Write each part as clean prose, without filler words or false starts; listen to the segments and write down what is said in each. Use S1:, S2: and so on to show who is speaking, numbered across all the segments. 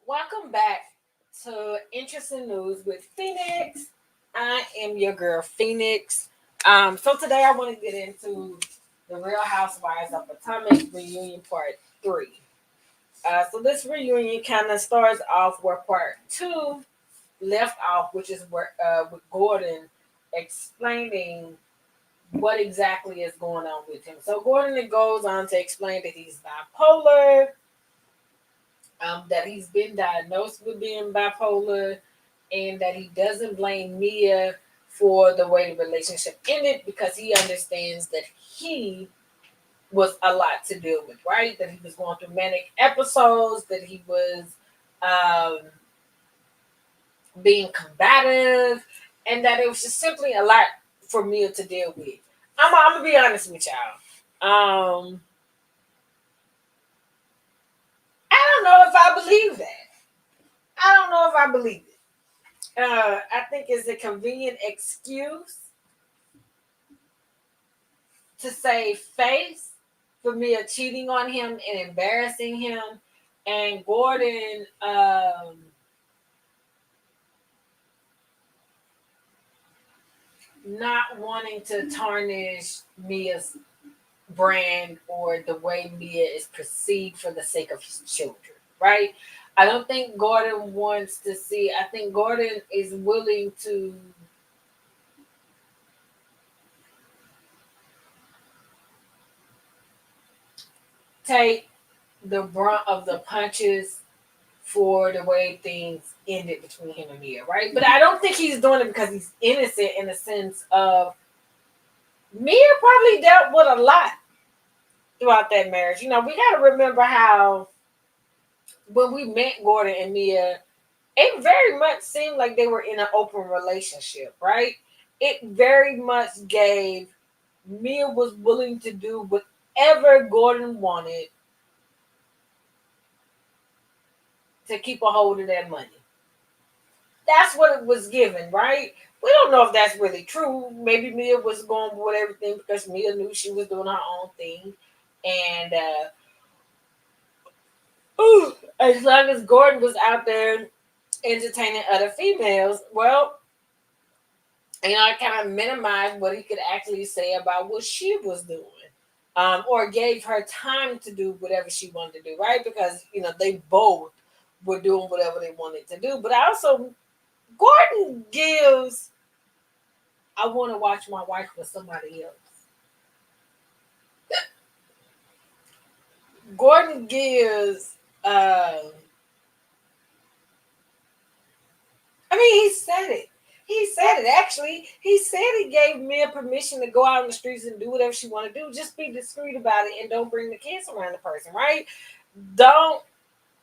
S1: Welcome back to Interesting News with Phoenix. I am your girl Phoenix. So today I want to get into the Real Housewives of Potomac reunion part three. So this reunion kind of starts off where part two left off, which is where with Gordon explaining what exactly is going on with him. So Gordon goes on to explain that he's bipolar, that he's been diagnosed with being bipolar, and that he doesn't blame Mia for the way the relationship ended because he understands that he was a lot to deal with, right? That he was going through manic episodes, that he was um, being combative, and that it was just simply a lot for Mia to deal with. I'm gonna be honest with y'all. I don't know if I believe that. I don't know if I believe it. I think it's a convenient excuse to save face for Mia cheating on him and embarrassing him, and Gordon not wanting to tarnish Mia's brand or the way Mia is perceived for the sake of his children, right? I don't think Gordon wants to see, I think Gordon is willing to take the brunt of the punches for the way things ended between him and Mia, right? But I don't think he's doing it because he's innocent in the sense of Mia probably dealt with a lot throughout that marriage. You know, we got to remember how when we met Gordon and Mia, it very much seemed like they were in an open relationship, right? It very much gave Mia was willing to do whatever Gordon wanted to keep a hold of that money. That's what it was given, right? We don't know if that's really true. Maybe Mia was going with everything because Mia knew she was doing her own thing. And as long as Gordon was out there entertaining other females, well, I kind of minimized what he could actually say about what she was doing. Or gave her time to do whatever she wanted to do, right? Because, they both were doing whatever they wanted to do. But also, Gordon gives I want to watch my wife with somebody else. Gordon gives. I mean, he said it. He said it. Actually, he said he gave Mia permission to go out in the streets and do whatever she want to do. Just be discreet about it and don't bring the kids around the person, right? Don't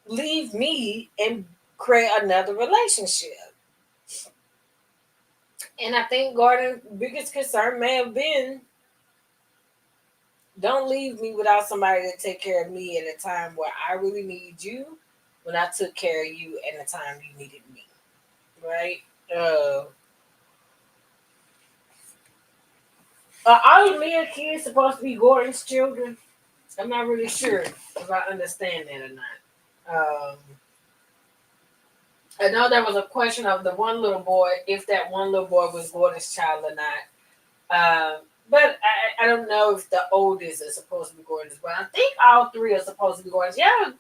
S1: leave me and create another relationship. And I think Gordon's biggest concern may have been don't leave me without somebody to take care of me at a time where I really need you when I took care of you at the time you needed me. Right? Uh, are all of Leah's kids supposed to be Gordon's children? I'm not really sure if I understand that or not. I know there was a question of the one little boy, if that one little boy was Gordon's child or not. But I don't know if the oldest is supposed to be Gordon's, but I think all three are supposed to be Gordon's. Y'all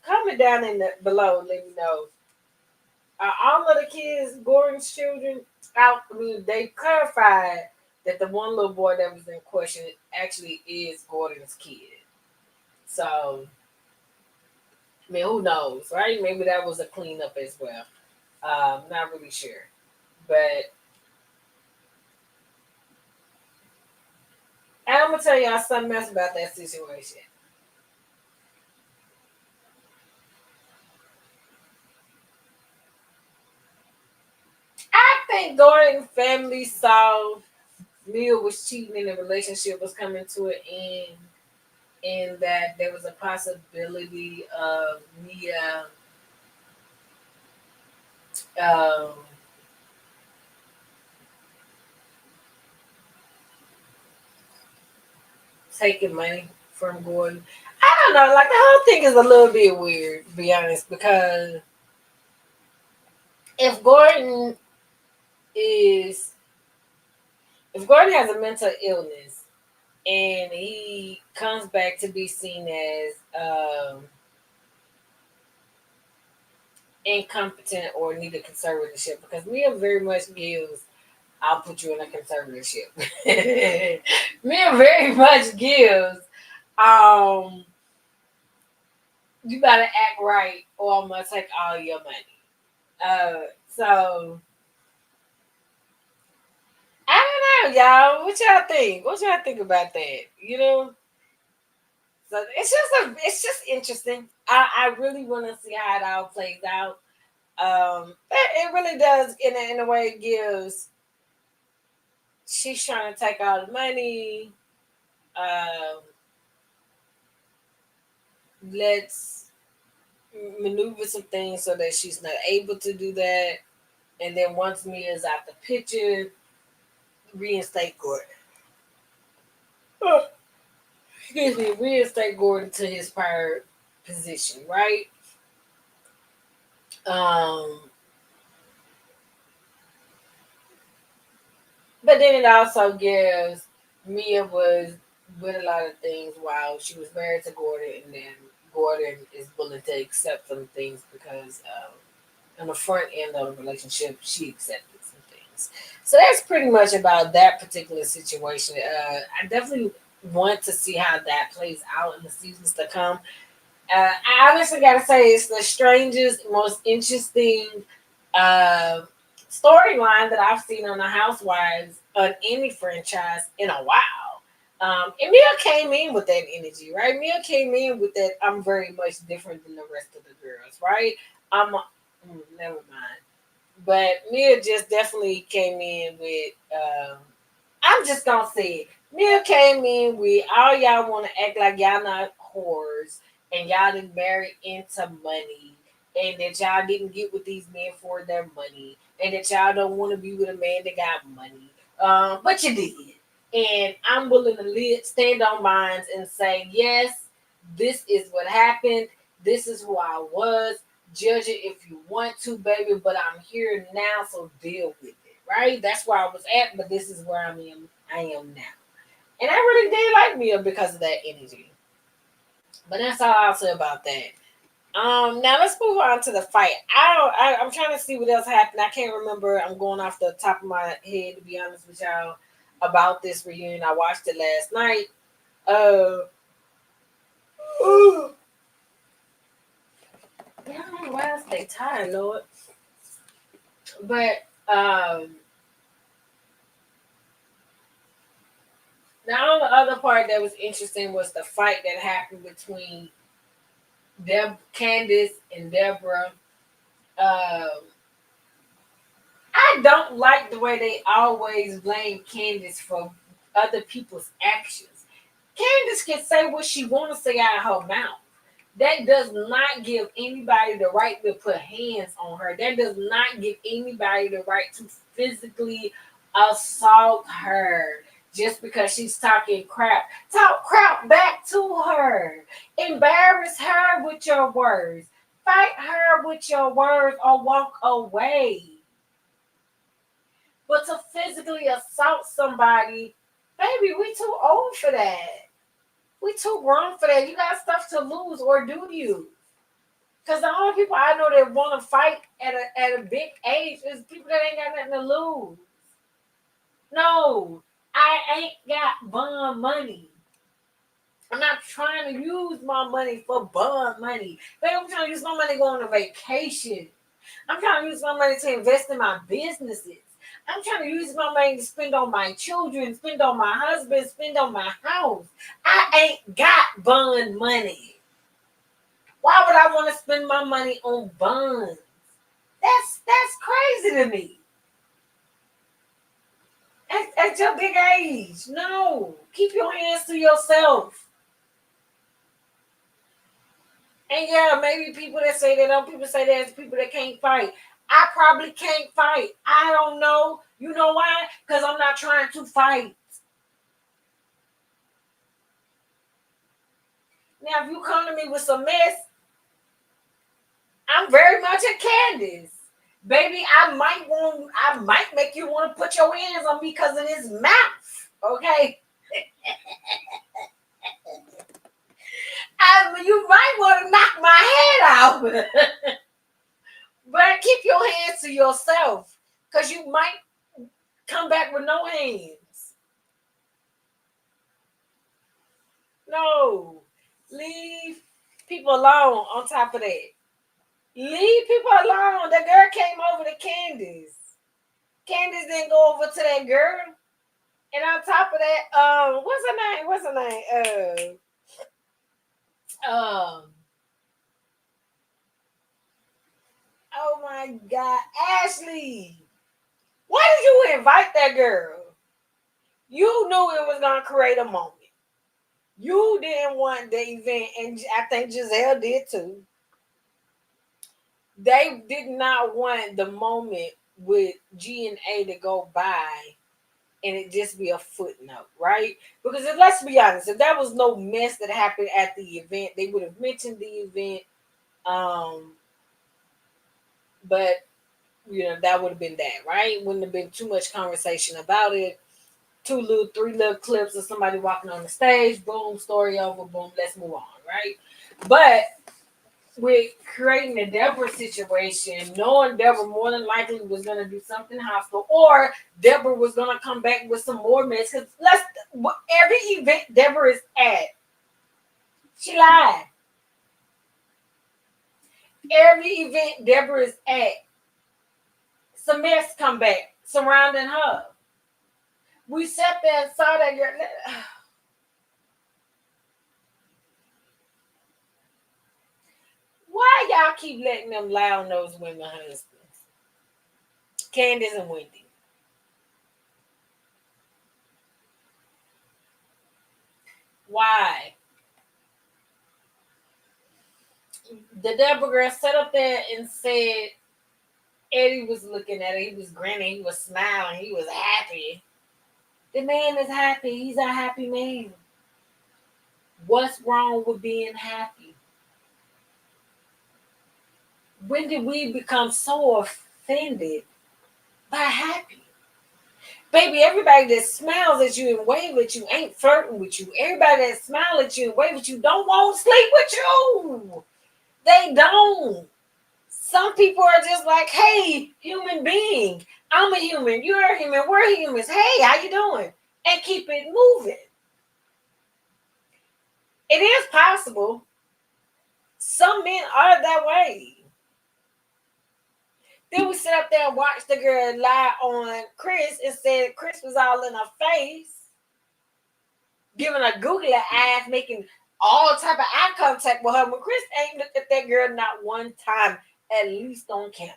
S1: comment down in the below and let me know. Are all of the kids Gordon's children? I mean, they clarified that the one little boy that was in question actually is Gordon's kid. So, I mean, who knows, right? Maybe that was a cleanup as well. Not really sure. But I'm going to tell y'all something else about that situation. I think Gordon family saw Mia was cheating and the relationship was coming to an end, and that there was a possibility of Mia um, taking money from Gordon. I don't know. Like the whole thing is a little bit weird, to be honest, because if Gordon is if Gordon has a mental illness and he comes back to be seen as incompetent or need a conservatorship, because Mia very much gives, I'll put you in a conservatorship. Mia very much gives, um, you gotta act right or I'm gonna take all your money. So I don't know, y'all. What y'all think? What y'all think about that? So it's just interesting. I really want to see how it all plays out. It really does in a way it gives. She's trying to take all the money. Um, let's maneuver some things so that she's not able to do that. And then once Mia's out the picture, reinstate Gordon. Excuse me, reinstate Gordon to his prior position, right? Um, but then it also gives Mia was with a lot of things while she was married to Gordon, and then Gordon is willing to accept some things because on the front end of the relationship, she accepted some things. So that's pretty much about that particular situation. I definitely want to see how that plays out in the seasons to come. I honestly gotta say it's the strangest, most interesting uh, storyline that I've seen on the Housewives on any franchise in a while. And Mia came in with that energy, right? Mia came in with that. I'm very much different than the rest of the girls, right? Never mind. But Mia just definitely came in with. I'm just gonna say it. Mia came in with all y'all want to act like y'all not whores and y'all didn't marry into money and that y'all didn't get with these men for their money and that y'all don't want to be with a man that got money. But you did. And I'm willing to stand on mine and say, yes, this is what happened. This is who I was. Judge it if you want to, baby, but I'm here now, so deal with it, right? That's where I was at, but this is where I am now. And I really did like Mia because of that energy. But that's all I'll say about that. Now let's move on to the fight. I'm trying to see what else happened. I can't remember. I'm going off the top of my head to be honest with y'all about this reunion. I watched it last night. Uh, ooh, I don't know why I stay tired, Lord. But the only other part that was interesting was the fight that happened between Candace and Deborah. Um, I don't like the way they always blame Candace for other people's actions. Candace can say what she want to say out of her mouth. That does not give anybody the right to put hands on her. That does not give anybody the right to physically assault her just because she's talking crap. Talk crap back to her. Embarrass her with your words. Fight her with your words or walk away. But to physically assault somebody, baby, we too old for that. We too grown for that. You got stuff to lose, or do you? Because the only people I know that want to fight at a big age is people that ain't got nothing to lose. No, I ain't got bond money. I'm not trying to use my money for bond money. Baby, I'm trying to use my money going on a vacation. I'm trying to use my money to invest in my businesses. I'm trying to use my money to spend on my children, spend on my husband, spend on my house. I ain't got bond money. Why would I want to spend my money on bonds? That's crazy to me. At your big age, no. Keep your hands to yourself. And yeah, maybe people that say that, other people say that, it's people that can't fight. I probably can't fight. I don't know. You know why? Because I'm not trying to fight. Now, if you come to me with some mess, I'm very much a Candace. Baby, I might make you want to put your hands on me because of this mouth. Okay? You might want to knock my head out. But keep your hands to yourself. Because you might come back with no hands. No. Leave people alone on top of that. Leave people alone. The girl came over to Candace. Candace didn't go over to that girl. And on top of that, what's her name? What's her name? Oh my God, Ashley. Why did you invite that girl? You knew it was gonna create a moment. You didn't want the event, and I think Giselle did too. They did not want the moment with G and A to go by and it just be a footnote, right? Because let's be honest, if there was no mess that happened at the event, they would have mentioned the event. Um, but that would have been that, right? Wouldn't have been too much conversation about it. Three little clips of somebody walking on the stage, boom, story over, boom, let's move on, right? But with creating the Deborah situation, knowing Deborah more than likely was going to do something hostile, or Deborah was going to come back with some more mess. Because every event Deborah is at, she lied. Every event Deborah is at, some mess come back surrounding her. We sat there and saw that girl. Why y'all keep letting them lie on those women husbands? Candace and Wendy. Why? The Deborah girl sat up there and said Eddie was looking at her. He was grinning. He was smiling. He was happy. The man is happy. He's a happy man. What's wrong with being happy? When did we become so offended by happy? Baby, everybody that smiles at you and wave at you ain't flirting with you. Everybody that smiles at you and wave at you don't want to sleep with you. They don't. Some people are just like, hey, human being. I'm a human. You're a human. We're humans. Hey, how you doing? And keep it moving. It is possible. Some men are that way. Then we sit up there and watch the girl lie on Chris and said Chris was all in her face, giving her googly eyes, making all type of eye contact with her. When Chris ain't looked at that girl not one time, at least on camera.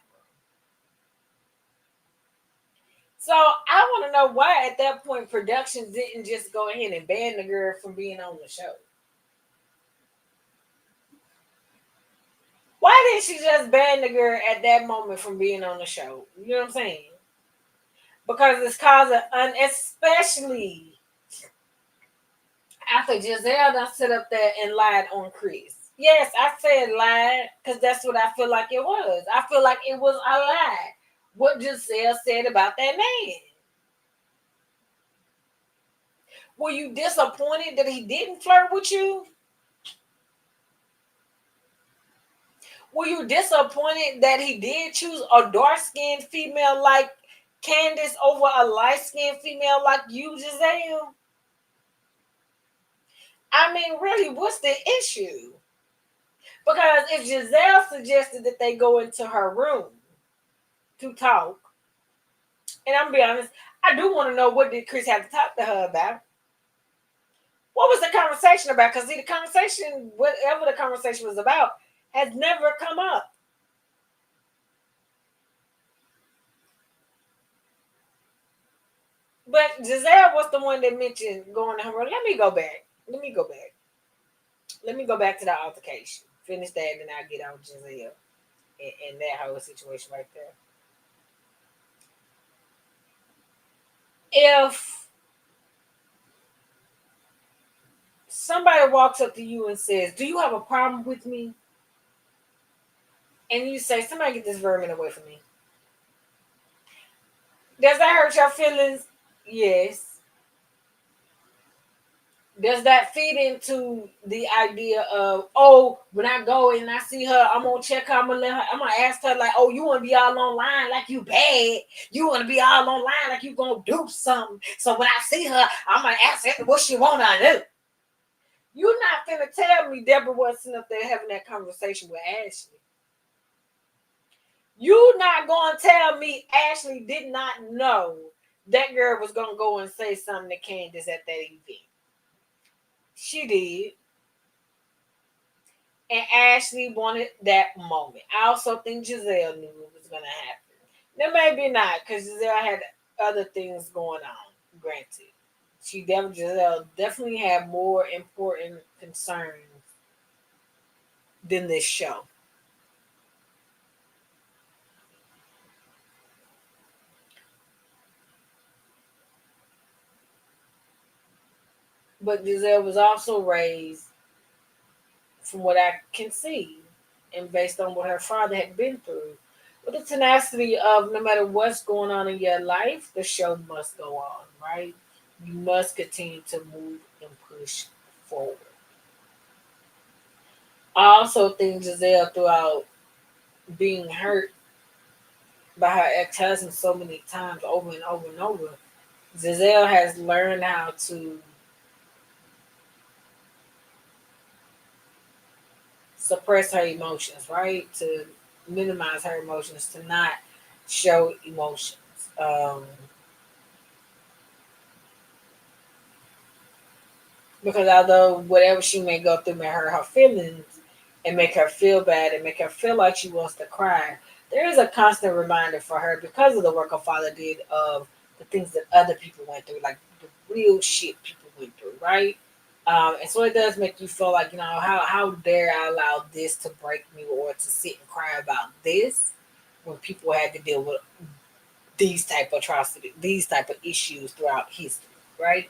S1: So I want to know why at that point production didn't just go ahead and ban the girl from being on the show. Why didn't she just ban the girl at that moment from being on the show? You know what I'm saying? Because it's causing, especially after Giselle done sit up there and lied on Chris. Yes, I said lied because that's what I feel like it was. I feel like it was a lie. What Giselle said about that man. Were you disappointed that he didn't flirt with you? Were you disappointed that he did choose a dark-skinned female like Candace over a light-skinned female like you, Giselle? I mean, really, what's the issue? Because if Giselle suggested that they go into her room to talk, and I'm gonna be honest, I do want to know what did Chris have to talk to her about. What was the conversation about? Because the conversation, whatever the conversation was about, has never come up. But Giselle was the one that mentioned going to her room. Let me go back. Let me go back to that altercation. Finish that, and then I'll get on Giselle and that whole situation right there. If somebody walks up to you and says, "Do you have a problem with me?" And you say, "Somebody get this vermin away from me." Does that hurt your feelings? Yes. Does that feed into the idea of, oh, when I go and I see her, I'm gonna check her, I'm gonna ask her like, oh, you wanna be all online like you bad, you wanna be all online like you gonna do something. So when I see her, I'm gonna ask her what she wanna do. You're not gonna tell me Deborah wasn't sitting up there having that conversation with Ashley. You're not gonna tell me Ashley did not know that girl was gonna go and say something to Candace at that event. She did. And Ashley wanted that moment. I also think Giselle knew it was going to happen. Now, maybe not, because Giselle had other things going on, granted. Giselle definitely had more important concerns than this show. But Giselle was also raised, from what I can see, and based on what her father had been through, with the tenacity of no matter what's going on in your life, the show must go on, right? You must continue to move and push forward. I also think Giselle, throughout being hurt by her ex husband so many times over and over and over, Giselle has learned how to suppress her emotions, right? To minimize her emotions, to not show emotions. Because although whatever she may go through may hurt her feelings and make her feel bad and make her feel like she wants to cry, there is a constant reminder for her because of the work her father did of the things that other people went through, like the real shit people went through, right? And so it does make you feel like, how dare I allow this to break me or to sit and cry about this when people had to deal with these type of atrocities, these type of issues throughout history, right?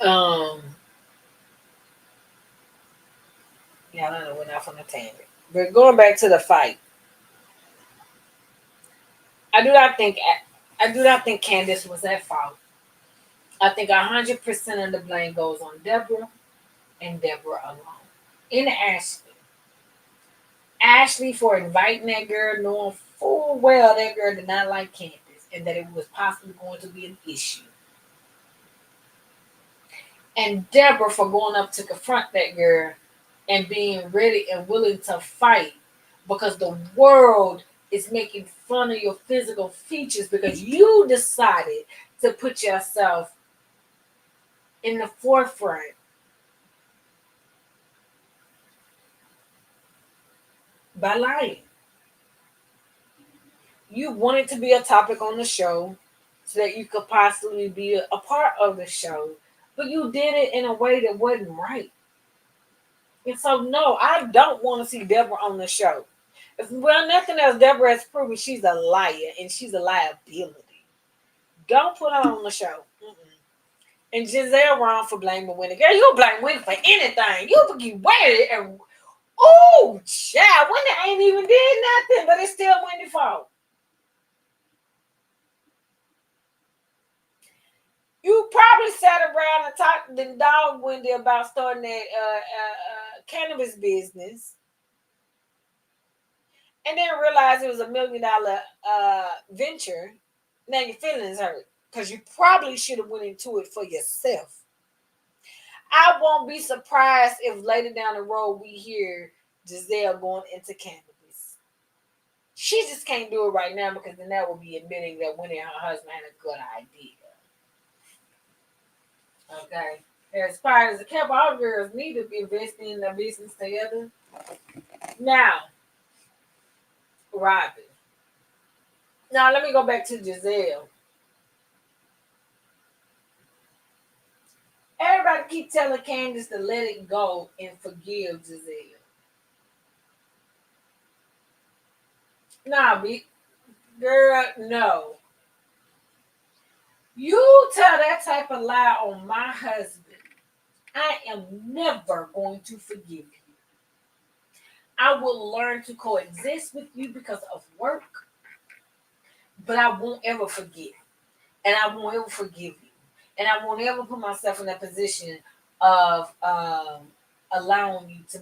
S1: Um, Yeah, I don't know. Went off on a tangent. But going back to the fight, I do not think I do not think Candace was at fault. I think 100% of the blame goes on Deborah and Deborah alone. In Ashley, Ashley for inviting that girl, knowing full well that girl did not like Candace and that it was possibly going to be an issue. And Deborah for going up to confront that girl and being ready and willing to fight because the world is making fun of your physical features because you decided to put yourself in the forefront by lying. You wanted to be a topic on the show so that you could possibly be a part of the show, but you did it in a way that wasn't right. And so, no, I don't want to see Deborah on the show. If, well, nothing else, Deborah has proven she's a liar and she's a liability. Don't put her on the show. Mm-mm. And Giselle wrong for blaming Wendy. Girl, you blame Wendy for anything. You forget Wendy and oh, child, Wendy ain't even did nothing, but it's still Wendy's fault. You probably sat around and talked to the dog Wendy about starting that cannabis business, and then realized it was $1 million venture. Now your feelings hurt because you probably should have went into it for yourself. I won't be surprised if later down the road we hear Giselle going into cannabis. She just can't do it right now because then that would be admitting that Winnie and her husband had a good idea. Okay. As far as the couple, all girls need to be investing in their business together. Now, Robin. Now let me go back to Giselle. Everybody keep telling Candace to let it go and forgive Giselle. Nah, girl, no. You tell that type of lie on my husband. I am never going to forgive you. I will learn to coexist with you because of work, but I won't ever forget. And I won't ever forgive you. And I won't ever put myself in that position of allowing you to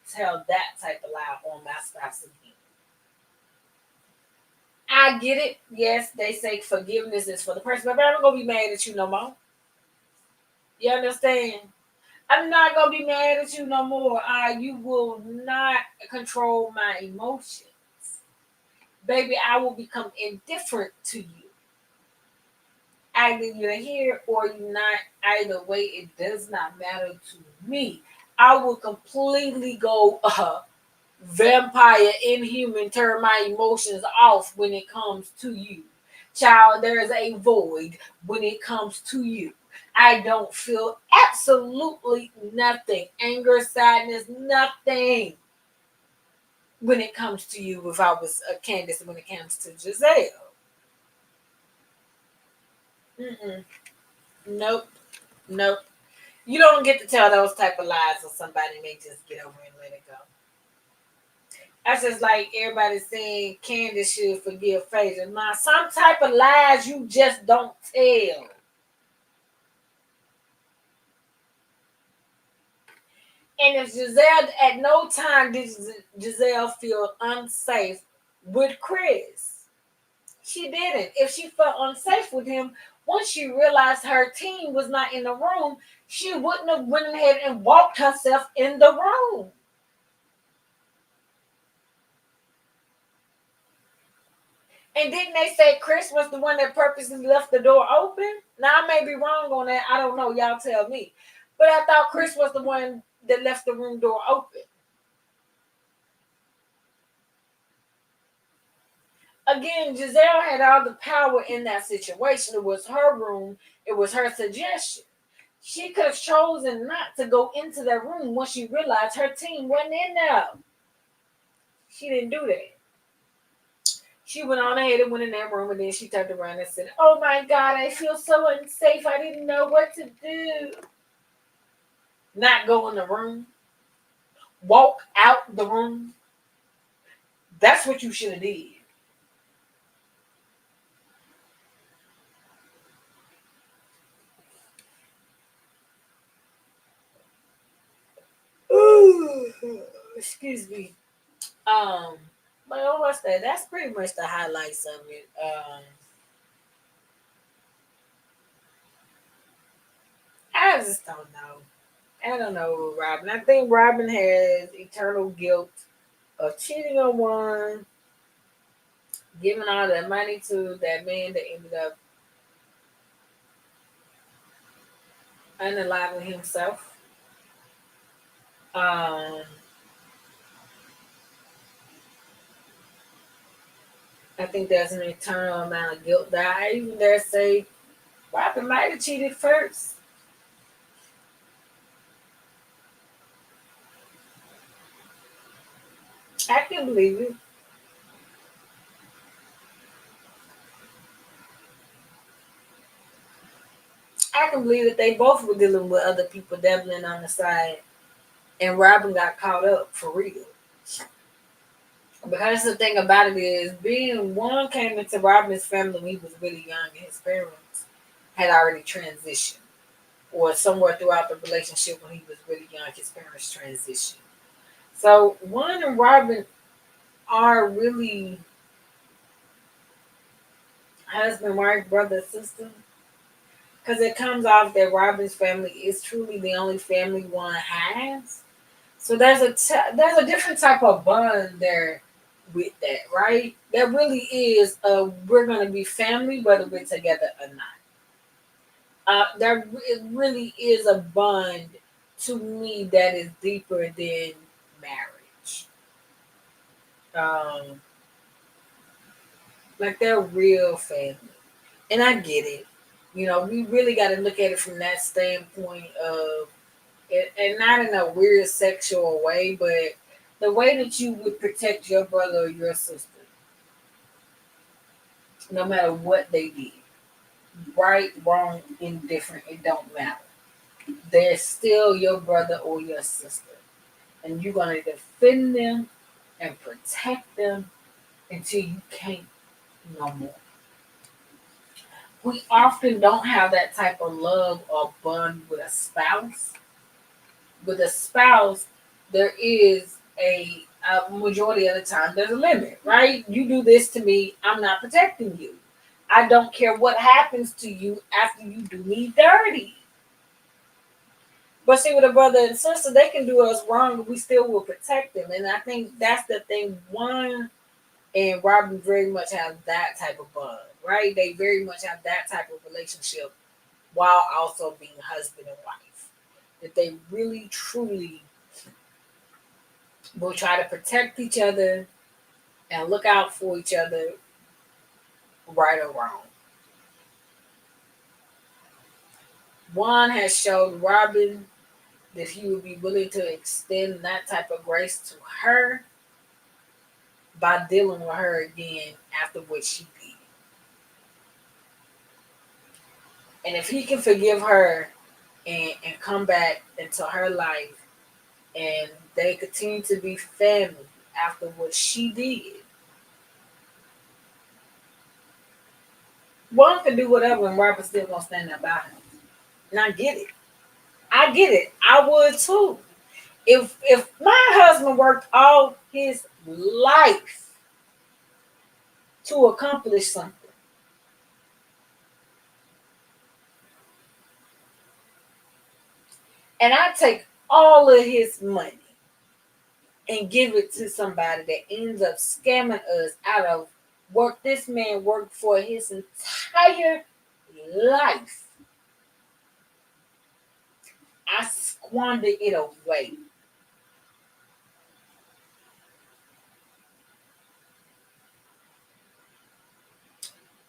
S1: tell that type of lie on my spouse again. I get it. Yes, they say forgiveness is for the person, but I'm not gonna be mad at you no more. You understand? I'm not gonna be mad at you no more. You will not control my emotions, baby. I will become indifferent to you. Either you're here or you're not. Either way, it does not matter to me. I will completely go vampire, inhuman, turn my emotions off when it comes to you. Child, there is a void when it comes to you. I don't feel absolutely nothing. Anger, sadness, nothing when it comes to you. If I was a Candace, when it comes to Giselle. Mm-mm. Nope. Nope. You don't get to tell those type of lies, or somebody may just get over and let it go. That's just like everybody saying Candace should forgive Phaedra. Now, some type of lies you just don't tell. And if Giselle, at no time did Giselle feel unsafe with Chris. She didn't. If she felt unsafe with him, once she realized her team was not in the room, she wouldn't have went ahead and walked herself in the room. And didn't they say Chris was the one that purposely left the door open? Now I may be wrong on that. I don't know. Y'all tell me. But I thought Chris was the one that left the room door open. Again, Giselle had all the power in that situation. It was her room. It was her suggestion. She could have chosen not to go into that room once she realized her team wasn't in there. She didn't do that. She went on ahead and went in that room, and then she turned around and said, "Oh my God, I feel so unsafe. I didn't know what to do." Not go in the room, walk out the room. That's what you should have did. Ooh, excuse me. Um, but what's that? That's pretty much the highlights of it. I just don't know. I don't know, Robin. I think Robin has eternal guilt of cheating on one, giving all that money to that man that ended up unaliving himself. Um, I think there's an eternal amount of guilt that I even dare say Robin might have cheated first. I can believe it. I can believe that they both were dealing with other people dabbling on the side, and Robin got caught up for real. Because the thing about it is, being one came into Robin's family when he was really young, and his parents had already transitioned, or somewhere throughout the relationship when he was really young, his parents transitioned. So one and Robin are really husband, wife, brother, sister, because it comes off that Robin's family is truly the only family one has. So there's a different type of bond there with that, right? There really is a we're gonna be family whether we're together or not. There it really is a bond to me that is deeper than marriage. Um, like they're real family, and I get it. You know, we really got to look at it from that standpoint of, and not in a weird sexual way, but the way that you would protect your brother or your sister, no matter what they did, right, wrong, indifferent, it don't matter. they're still your brother or your sister. And you're going to defend them and protect them until you can't no more. We often don't have that type of love or bond with a spouse. With a spouse, there is a majority of the time there's a limit, right? You do this to me, I'm not protecting you. I don't care what happens to you after you do me dirty. But see, with a brother and sister, they can do us wrong, but we still will protect them. And I think that's the thing. One and Robin very much have that type of bond, right? They very much have that type of relationship while also being husband and wife. That they really, truly will try to protect each other and look out for each other, right or wrong. Juan has showed Robin that he would be willing to extend that type of grace to her by dealing with her again after what she did. And if he can forgive her and come back into her life and they continue to be family after what she did, Juan can do whatever and Robin still gonna stand there by him. And I get it. I get it. I would too. If my husband worked all his life to accomplish something, and I take all of his money and give it to somebody that ends up scamming us out of work this man worked for his entire life, I squander it away.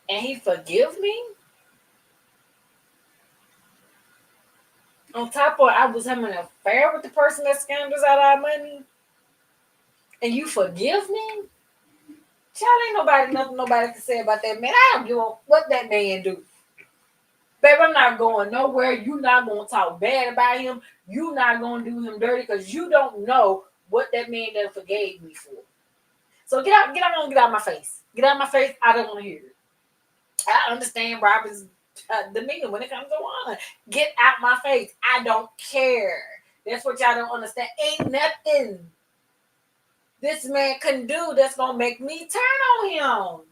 S1: And he forgive me? On top of I was having an affair with the person that scammed us out of our money, and you forgive me? Child, ain't nobody nothing nobody can say about that man. I don't give a what that man do. Babe, I'm not going nowhere. You not gonna talk bad about him. You not gonna do him dirty because you don't know what that man done forgave me for. So get out of my face. Get out of my face. I don't want to hear it. I understand Robert's demeanor when it comes to one. Get out my face. I don't care. That's what y'all don't understand. Ain't nothing this man can do that's gonna make me turn on him.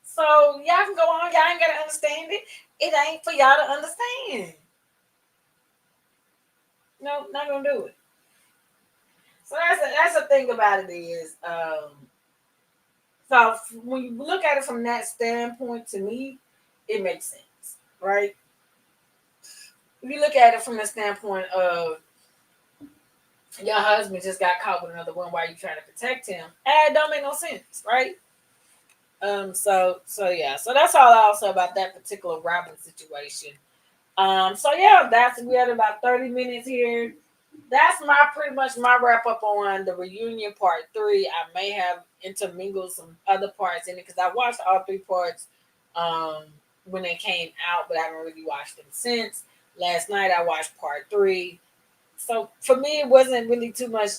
S1: So y'all can go on. Y'all ain't gotta understand it. It ain't for y'all to understand. No, not gonna do it. So that's the thing about it is, so when you look at it from that standpoint, to me, it makes sense, right? If you look at it from the standpoint of your husband just got caught with another one, why you trying to protect him? It don't make no sense, right? So yeah, so that's all I'll say about that particular Robin situation. So yeah, that's we had about 30 minutes here. That's my pretty much my wrap up on the reunion part three. I may have intermingled some other parts in it because I watched all three parts um when they came out, but I haven't really watched them since. Last night I watched part three. So for me, it wasn't really too much,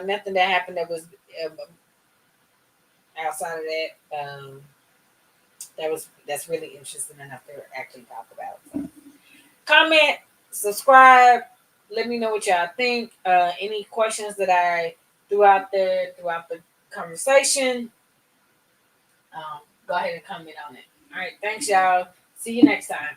S1: nothing that happened that was outside of that. That's really interesting enough to actually talk about. So, comment, subscribe. Let me know what y'all think. Any questions that I threw out there throughout the conversation, go ahead and comment on it. All right, thanks, y'all. See you next time.